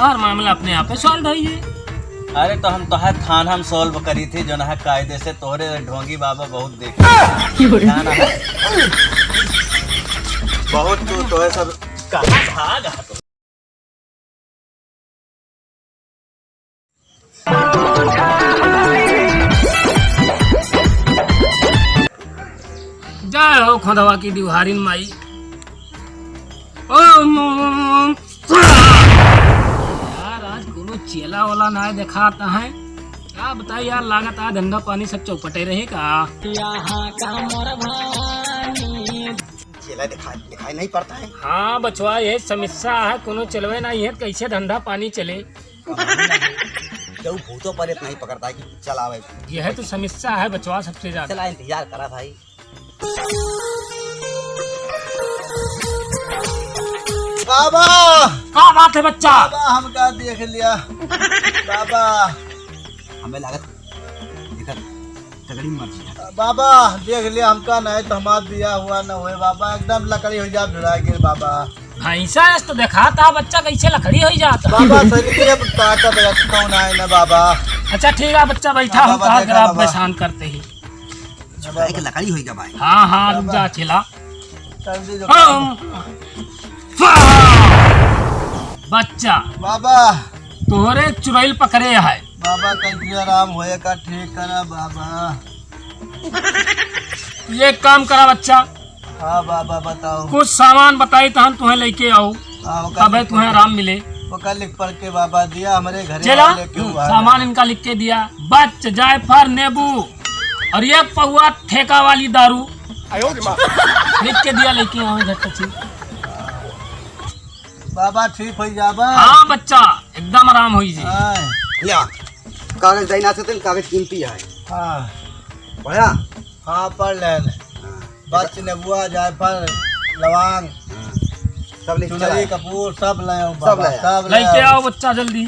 हर मामला अपने आप सॉल्व है ये। अरे तो हम तोहर थान हम सॉल्व करी थी जो है कायदे से, तोहरे ढोंगी बाबा बहुत देखे बहुत तो सब कहाँ भाग तो। जय हो खोदवा की दिवारिन माई। यार आज कोनो चेला वाला ना दिखाता है, क्या बताए यार, लागत आज धंधा पानी सब चौपटे रहेगा। चेला दिखाई नहीं पड़ता है। हाँ बचवा ये समस्या है, कोनो चलवे नहीं है, कैसे धंधा पानी चले। जब भूतों पर इतना ही पकड़ता है कि चल आवे। यह तो समस्या है बचवा सबसे ज्यादा। चला इंतजार करा भाई। बाबा क्या बात है बच्चा? बाबा हम क्या देख लिया बाबा, हमें लागत तगड़ी मर्जी है। बाबा देख लिया हमका नहीं तो हमारा दिया हुआ न हुए बाबा, एकदम लकड़ी हो जा भिड़ा गिर बाबा। भैंसा तो देखा था बच्चा कैसे लकड़ी हो जाता बाबा ताकत कौन आए ना बाबा। अच्छा ठीक है बच्चा बैठा हूँ, कहा ग्राफ में शांत करते ही लकड़ी होगा भाई। हाँ हाँ रुक जा चला। बच्चा बाबा तोहरे चुड़ैल पकड़े है बाबा, कैसे आराम होए का ठीक करा बाबा। ये काम करा बच्चा। हाँ बाबा बताओ। कुछ सामान बताई तो हम तुम्हें लेके आओ, तब तुम्हें आराम मिले। वो लिख पढ़ के बाबा दिया हमारे घर चला सामान इनका लिख के दिया, बच जायफल नींबू और ये पौआ ठेका वाली दारू लिख के दिया, लेके आओ घर। बाबा ठीक हो जाबा। हाँ बच्चा एकदम आराम हो जी। या कागज देना से कागज कीमती है। हाँ पढ़ा। हाँ पढ़ ले। बच नेबुआ जायफल लवांग सब चुनरी कपूर सब लेके आओ बच्चा जल्दी।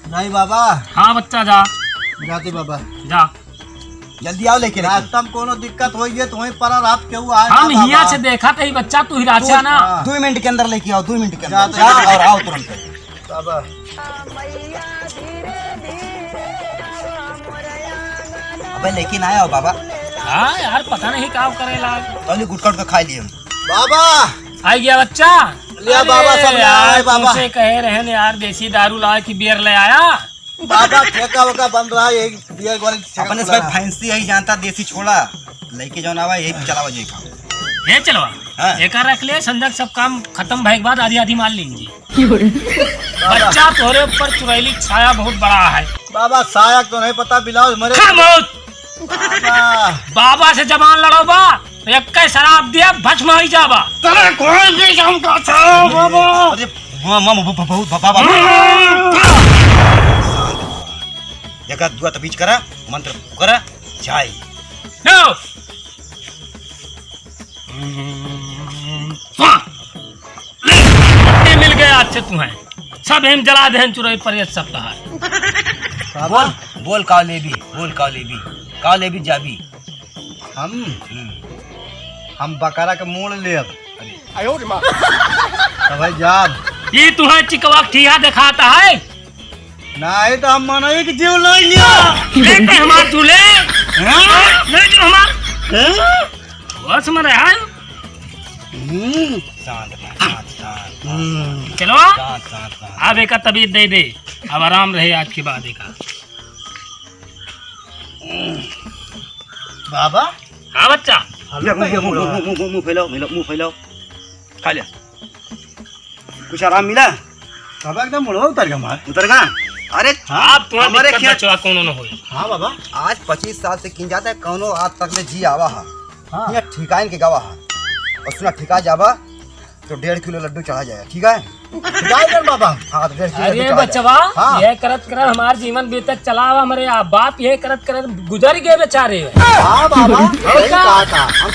नहीं बाबा। हाँ बच्चा जा जाते बाबा जा जल्दी आओ। लेकिन रास्ता में कोनो दिक्कत होई है तो वहीं पर आप क्यों आए? हम हिया से देखा था बच्चा, तू हिराचा ना। 2 मिनट के अंदर लेके आओ, 2 मिनट के अंदर जा और आओ तुरंत बाबा। अबे लेकिन आया हो बाबा। हाँ यार पता नहीं क्या करेला। तो गुटखा का खा लिए बाबा। आ गया बच्चा। लिया बाबा सब यार बाबा से कहे रहे ने यार देसी दारू ला की बियर ले आया। बाबा ठेका वका बन रहा है, यही बियर वाली अपने सब फैंसी यही जानता, देसी छोड़ा लेके जाना आवा यही चलावा जे का ये चलवा। हाँ। एक रख ले, संजक सब काम खत्म भए के बाद आधी आधी मार लेंगे। बच्चा तोरे ऊपर चुड़ैली छाया बहुत बड़ा है बाबा। साया तो नहीं पता ब्लाउज मरे बाबा से जबान लड़ो बा, एक शराब दिया भस्म हो जाबा। कोई भी बाबा। अरे बहुत बाबा जगह दुआ तबीज करा, मंत्र करा जाए। मिल गया अच्छे तुम्हें सब हम जला दे चुराई पर सब कहा। बोल बोल का लेबी, बोल का लेबी जाबी। हम बकरा के मोड़ ले अब। तो भाई जाब ये तुम्हें चिकवा ठिया दिखाता है। नहीं तो हम मानो कि जीव ले लिया। लेते हमार दूल्हे ले जो हमार बस में रहा। चलो अब एक तबीयत दे दे, अब आराम रहे आज के बाद। एक बाबा। हाँ बच्चा मुंह फैलाओ खा लिया। कुछ आराम मिला बाबा? एकदम मुड़वा उतर गया। अरे आप हमारे खेत कौन हो। हाँ बाबा आज 25 साल से किन जाता है, कौनो आज तक में जी आवा है। हाँ। यहाँ ठिकाइन के गवा है और सुना ठिका जावा तो 1.5 किलो लड्डू चढ़ा जाएगा। ठीक है बाबा। हाँ तो 1.5 किलो। अरे बचवा ये करत करत हमार जीवन बीतत चला हमारे बाप ये करत करत गुजर गए बेचारे। हाँ बाबा हम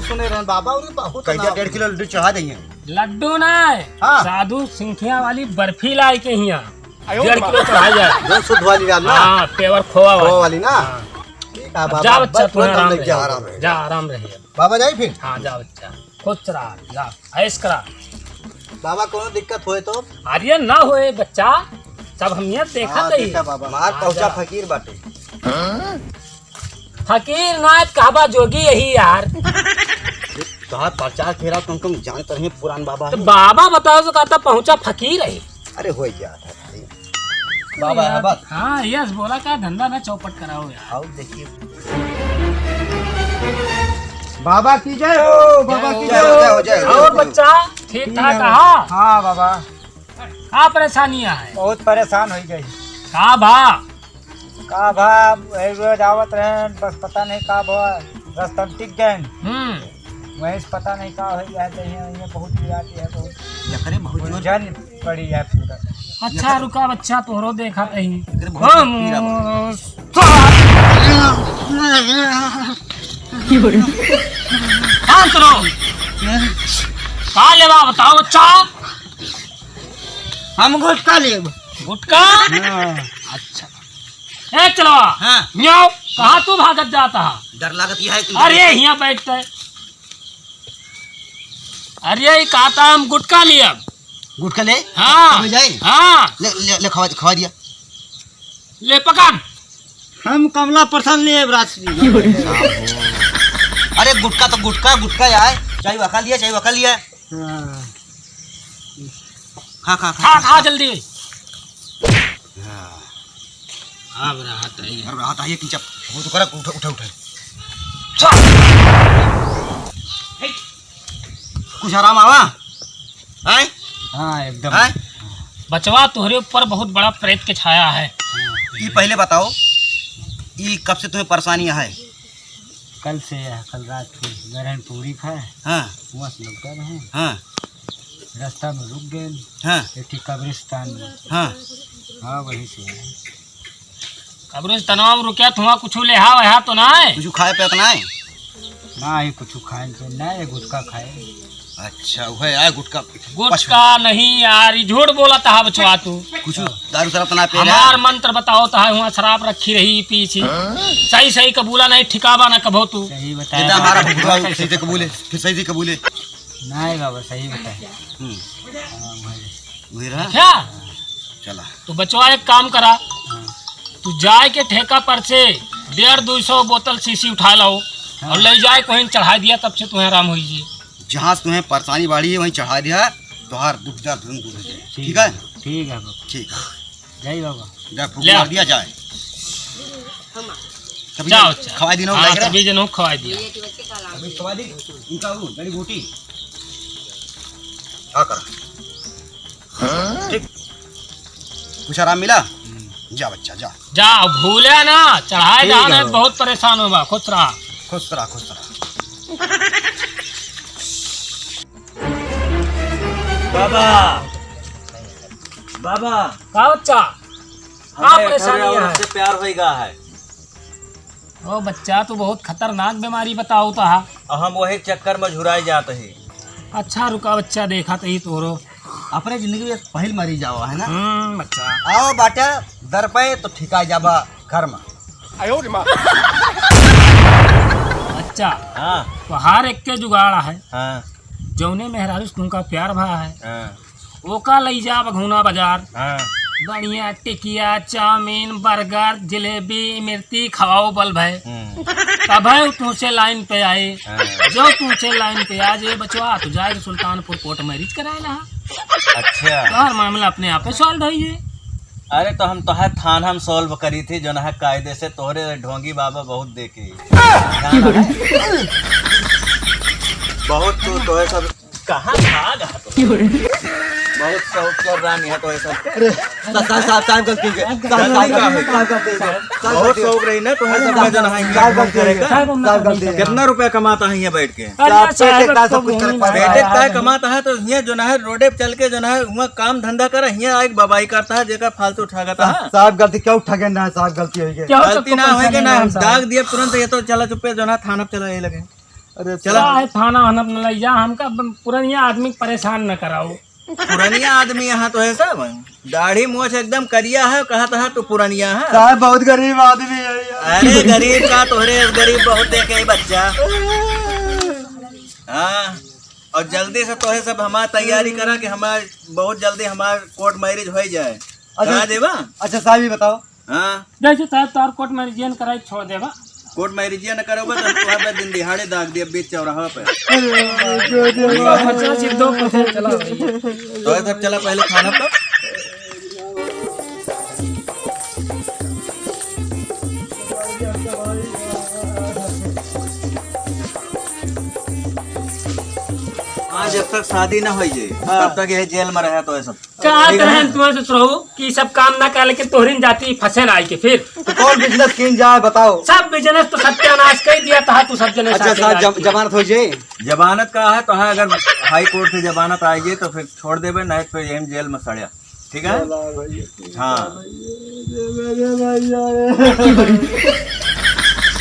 सुने रहे बाबा। 1.5 किलो लड्डू चढ़ा देंगे। लड्डू ना साधु सिंखिया वाली बर्फी लाई के यहाँ 1.5 किलो चढ़ाई जाए। शुद्ध वाली ना। हाँ पेवर खोआ वाली ना। जा बच्चा तू आराम रहे, जा आराम रहे बाबा। जाए फिर। हाँ जा बच्चा खुश रहा, जा ऐश करा। बाबा कोनो दिक्कत होए तो अरे ना होए बच्चा, सब हम ये देखा हाँ, तही। देखा बाबा मार पहुंचा फकीर बाटे। फकीर ना कहबा जोगी यही यार। तोहार प्रचार फेरा तुम जानते रहे पुरान बाबा तो है। बाबा बताओ तो कहता पहुंचा फकीर है। अरे हो गया था बाबा है बात। हाँ यस बोला का धंधा ना चौपट कराओ यार। आओ देखिए बाबा की जय हो, बाबा की जय हो, जय हो। और बच्चा ठीक ठाक कहा? हाँ बाबा का परेशानियां है? बहुत परेशान हो गई। का भा? का भा रोज आवत रहे बस पता नहीं का भा रास्ता में टिक गए। वही पता नहीं का हो गया है, बहुत है, बहुत उलझन पड़ी है पूरा। अच्छा रुका बच्चा तोहरो देखा कहीं। शांत रहो। का लेवा बताओ बच्चा? हम गुटका लेब। गुटका? अच्छा ए चलो न्याओ कहाँ तू भागत जाता है? डर लागत यह है कि अरे यहाँ बैठते। अरे कहता हम गुटका लिया। गुटका ले हाँ जाए। हाँ ले ले, ले खवा दिया। ले पकड़। हम कमला प्रसन्न ले अरे गुटका तो गुटका यार। चाय वका लिया खा जल्दी। अब राहत है कि जब वो तो कर उठा कुछ आराम आवा है। हाँ एकदम है। बचवा तोहरे ऊपर बहुत बड़ा प्रेत के छाया है। ये पहले बताओ ये कब से तुम्हें परेशानियां है? कल से कल रात की गरहन पूरी खाए। हाँ वहाँ से लौटा रहे। हाँ रास्ता में रुक गए। हाँ एक कब्रिस्तान में। हाँ हाँ वही से है। कब्रिस्तान में रुके तो वहाँ कुछ ले हा तो ना है। कुछ खाए पे ना है ना ही कुछ खाए तो ना है गुटखा खाए। अच्छा वो है यार गुटका नहीं यार झूठ बोला था बचवा तू। कुछ दारू शराब तो ना पे हमार मंत्र बताओ तो है वहाँ शराब रखी रही पीछे। सही कबूला नहीं ठिकावा ना कभो तू। सही इधर बताया हमारा भगवा सही से कबूले फिर सही से कबूले। ना है बाबा सही बताया। हाँ, वही रहा क्या चला। तू बचवा एक काम करा, तू जाए के ठेका पर से 150-200 बोतल शीशी उठा लो और ले जाए कहीं चढ़ा दिया, तब से तुम्हें आराम होइए। जहाँ से तुम्हें परेशानी बाड़ी है वहीं चढ़ा दिया तो हर दुख दर्द तुरंत दूर हो जाए। ठीक है ठीक है बाबा। ठीक है जय बाबा। जब फूक मार दिया जाए जाओ खवाई दिनों तभी जनों खवाई दिया। अभी खवा दी इनका वो जड़ी बूटी क्या करा। ठीक कुछ आराम मिला? जा बच्चा जा जा भूले ना चढ़ाए ठीक है जाना। बाबा। बहुत परेशान होगा। खुश रहा। खुश रहा खुश रहा। बाबा बाबा का बच्चा का हमें परेशानी घरे है? औरत से प्यार होएगा है ओ बच्चा तो बहुत खतरनाक बीमारी बताओ तो है। और हम वही चक्कर में झुराए जाते हैं। अच्छा रुका बच्चा देखा तो ही तोरो। अपने जिंदगी में पहल मरी जाओ है ना। बच्चा आओ बाटा दर पे तो ठिका जाबा घर में। बच्चा हाँ तो हर एक के जुगाड़ है। हाँ जौने मेहरारू तुमका प्यार भा है हाँ ओका लई जा बघुना बाजार। हाँ बढ़िया टिकिया चाउमीन बर्गर जलेबी मिर्ची खवाओ बल भाई। तब है तुझसे लाइन पे आए। जो तुझसे लाइन पे आ जाए बचवा तो जाए सुल्तानपुर कोर्ट मैरिज कराए। अच्छा हर मामला अपने आप पे सॉल्व है ये। अरे तो हम तो है थान हम सॉल्व करी थी जो है कायदे से तोहरे ढोंगी बाबा बहुत देखे बहुत तो है सब कहाँ भाग बहुत शौक कर रानी है तो ऐसा साहब गलती के बहुत शौक रही ना तो है सब जन है कितना रुपया कमाता है यहाँ बैठ के बेटे का कमाता है तो यहाँ जो है रोडे पे चल के जो है वहाँ काम धंधा कर यहाँ एक बबाई करता है जगह फालतू उठाता है। साहब गलती क्यों ठगे ना साहब गलती हो गई। गलती ना होगी ना हम दाग दिए तुरंत ये तो चला चुपे जो है थाना पे चला ये लगे। अरे चला है थाना हनप न लैया हमका पुरानिया आदमी परेशान न कराओ। पुरानिया आदमी यहाँ तो है सब दाढ़ी मोछ एकदम करिया है कहता है तो पुरानिया है। साहब बहुत गरीब आदमी है। अरे गरीब का तोहरे गरीब बहुत देखे बच्चा। हाँ और जल्दी से तो है सब हमार तैयारी करा कि हमार बहुत जल्दी हमार कोर्ट मैरिज हो जाए। करा देवा? अच्छा साहब ही बताओ। हाँ जैसे साहब तार कोर्ट मैरिजियन कराई छोड़ देवा। कोर्ट मैरिज न करोगे तो तुम्हारे दिन दिहाड़े दाग दिया बीच चौराहा पे। चला तो ये सब चला पहले खाना तो आज जब तक शादी ना हो जाए तब तक ये जेल में रहे तो ये सब कहा तरह तुम्हें से रहू कि सब काम ना कर लेके तोहरीन जाती फंसे ना आई के फिर तो कौन बिजनेस किन जाए बताओ। सब बिजनेस तो सत्यानाश कर दिया था तू सब जने। अच्छा साहब जमानत हो जाए। जमानत का है तो है, अगर हाई कोर्ट से जमानत आएगी तो फिर छोड़ देवे, नहीं तो फिर यही जेल में सड़िया। ठीक है? हाँ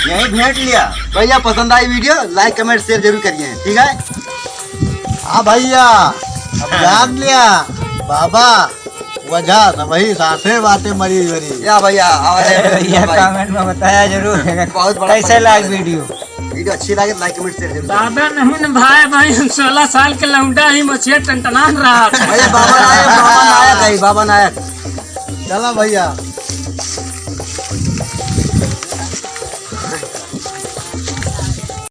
यही भेंट लिया। भैया पसंद आई वीडियो लाइक कमेंट शेयर जरूर करिए। ठीक है? हाँ भैया अब जान लिया बाबा वजह तो वही साथे बातें मरी मरी। या भैया कमेंट में बताया जरूर बहुत बड़ा कैसे लाइक वीडियो अच्छी लगे लाइक कमेंट शेयर जरूर। दादा नहीं न भाई 16 साल के लौंडा ही मछिया टनटनान रहा था। भैया बाबा नायक बाबा नायक चला भैया।